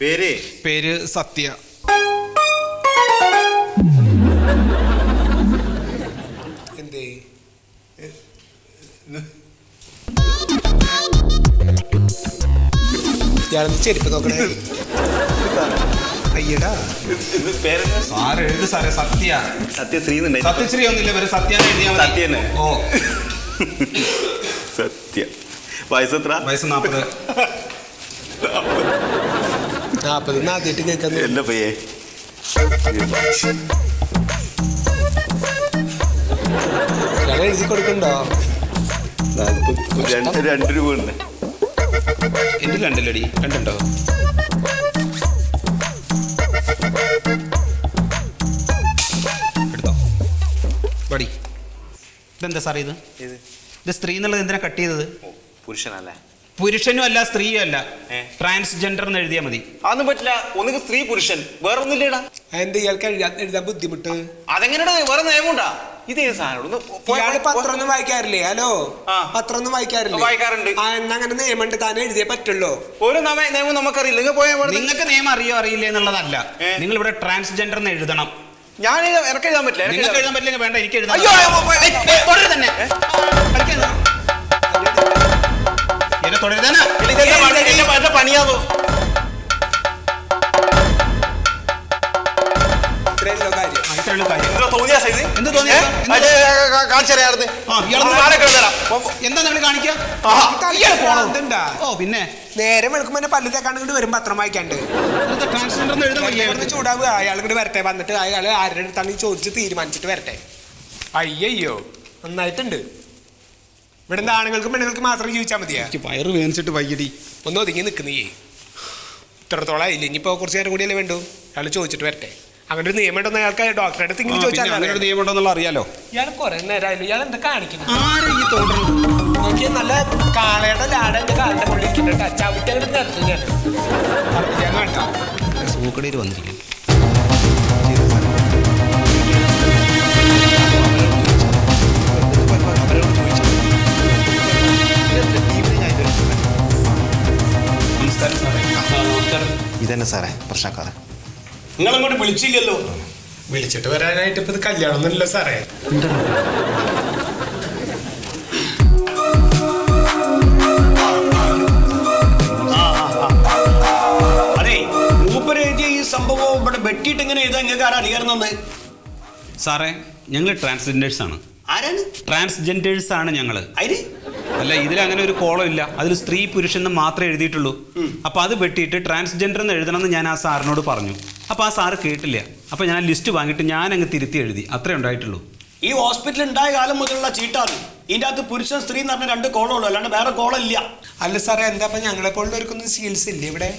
പേര് സത്യ. എന്തേ ഇയാളെന്ന് ചെരുപ്പ് നോക്കണേ. അയ്യടാ സാറ് എഴുതി സാറേ. സത്യശ്രീ സത്യശ്രീ ഒന്നില്ല, പേര് സത്യാന്ന് എഴുതിയാൽ സത്യനെ. ഓ സത്യ. വയസ്സെത്ര? വയസ്സ് 40. 40 ആദ്യമായിട്ട് കേൾക്കുന്നു. എന്റെ പയ്യേ ഇയാളെ എഴുതി കൊടുക്കണ്ടോ? 2 രൂപ ഉണ്ട്. എന്റെ 2 ലടി 2 ഉണ്ടോ? എടുത്തോ പടി. ഇതെന്താ സാറേ ഇത്? സ്ത്രീ എന്നുള്ളത് എന്തിനാ കട്ട് ചെയ്തത്? പുരുഷനല്ലേ? പുരുഷനും അല്ല സ്ത്രീയും അല്ല, ട്രാൻസ്ജെൻഡർ എന്ന് എഴുതിയാൽ മതി. അതൊന്നും പറ്റില്ല. ഒന്നുകിൽ സ്ത്രീ പുരുഷൻ, വേറെ ഒന്നുമില്ലേടാ. എന്താ ഇയാൾക്ക് എഴുതാൻ ബുദ്ധിമുട്ട്? അതെങ്ങനെയാ? വേറെ നിയമമുണ്ടാ? ഇതേ സാധനം ഇയാള് പത്രമൊന്നും വായിക്കാറില്ലേ? ഹലോ, പത്രമൊന്നും വായിക്കാറില്ലേ? വായിക്കാറുണ്ട്. എന്നാ അങ്ങനെ നിയമമുണ്ട്, താനെ എഴുതിയേ പറ്റുള്ളൂ. ഒരു നിയമം നമുക്കറിയില്ല. നിങ്ങൾക്ക് നിയമം അറിയോ അറിയില്ല എന്നുള്ളതല്ല, നിങ്ങൾ ഇവിടെ ട്രാൻസ്ജെൻഡർ എന്ന് എഴുതണം. ഞാൻ എനക്ക് എഴുതാൻ പറ്റില്ല. നിങ്ങൾക്ക് എഴുതാൻ പറ്റില്ലെങ്കിൽ വേണ്ട, എനിക്ക് എഴുതാം. തന്നെ എന്നെ തുടരുതാനാ പണിയാവോ? എന്താ നിങ്ങൾ കാണിക്കുക? ഓ പിന്നെ നേരെ വെളുക്കുമ്പോ പല്ല് തേക്കാണ്ട് വരും പത്രം വായിക്കാണ്ട്. ചൂടാവുക. അയാൾ ഇങ്ങോട്ട് വരട്ടെ, വന്നിട്ട് അയാൾ ആരുടെ അടുത്താണ് ചോദിച്ച് തീരുമാനിച്ചിട്ട് വരട്ടെ. അയ്യോ നന്നായിട്ടുണ്ട്. ഇവിടെ ആണുങ്ങൾക്കും പെണ്ണുങ്ങൾക്ക് മാത്രം ജീവിച്ചാൽ മതിയാ? വയറ് വേനിച്ചിട്ട് വൈകി ഒന്ന് ഒതുങ്ങി നിൽക്കുന്നേ. ഇത്രത്തോളം ആയില്ല, ഇനിയിപ്പോ കുറച്ച് നേരം കൂടിയല്ലേ വേണ്ടു. അയാൾ ചോദിച്ചിട്ട് വരട്ടെ. അങ്ങനെ ഒരു നിയമം ഉണ്ടോ അയാൾക്ക്? ഡോക്ടറെ അടുത്ത് ഇങ്ങനെ ചോദിച്ചാൽ നിയമം ഉണ്ടോന്നുള്ള അറിയാലോ. ഇയാൾ കുറെ നേരമായാലും ഇയാൾ എന്താ കാണിക്കുന്നു? നോക്കിയ നല്ല കാളയുടെ ലാട എന്റെ കാലിന്റെ മുകളിൽ ഇരിക്കുന്നുണ്ട്. ചവിട്ടി അങ്ങോട്ട് നിർത്തുകയാണ്. വേണ്ട സൂക്കടയിൽ വന്നിരിക്കും. ഇതന്നെ സാറേ പ്രശ്നക്കാരൻ. നിങ്ങളങ്ങോട്ട് വിളിച്ചില്ലല്ലോ. വിളിച്ചിട്ട് വരാനായിട്ട് ഇപ്പൊ ഇത് കല്യാണം ഒന്നുമില്ല സാറേ. അതെ, മൂപ്പര് എഴുതിയ ഈ സംഭവം ഇവിടെ വെട്ടിയിട്ട് ഇങ്ങനെ എഴുതാൻ നിങ്ങൾക്ക് ആരാ അധികാരം തന്നെ? സാറേ ഞങ്ങൾ ട്രാൻസ്ജെൻഡേഴ്സ് ആണ്. ആരാണ് ട്രാൻസ്ജെൻഡേഴ്സ് ആണ് ഞങ്ങൾ. അതിന് അല്ല, ഇതിലങ്ങനെ ഒരു കോളം ഇല്ല. അതിൽ സ്ത്രീ പുരുഷൻ എന്ന് മാത്രമേ എഴുതിയിട്ടുള്ളൂ. അപ്പൊ അത് വെട്ടിയിട്ട് ട്രാൻസ്ജെൻഡർ എന്ന് എഴുതണം എന്ന് ഞാൻ ആ സാറിനോട് പറഞ്ഞു. അപ്പൊ ആ സാറ് കേട്ടില്ല. അപ്പൊ ഞാൻ ലിസ്റ്റ് വാങ്ങിയിട്ട് ഞാൻ അങ്ങ് തിരുത്തി എഴുതി. അത്രേ ഉണ്ടായിട്ടുള്ളൂ. ഈ ഹോസ്പിറ്റൽ ഉണ്ടായ കാലം മുതലുള്ള ചീട്ടാണ്. ഇതിൻ്റെ അകത്ത് പുരുഷൻ സ്ത്രീ എന്ന് പറഞ്ഞ 2 കോളമുള്ളൂ, അല്ലാണ്ട് വേറെ കോളം ഇല്ല. അല്ല സാറേ, എന്താ ഞങ്ങളെ പോലുള്ളവർക്കൊന്നും ചികിത്സ ഇല്ലേ ഇവിടെ?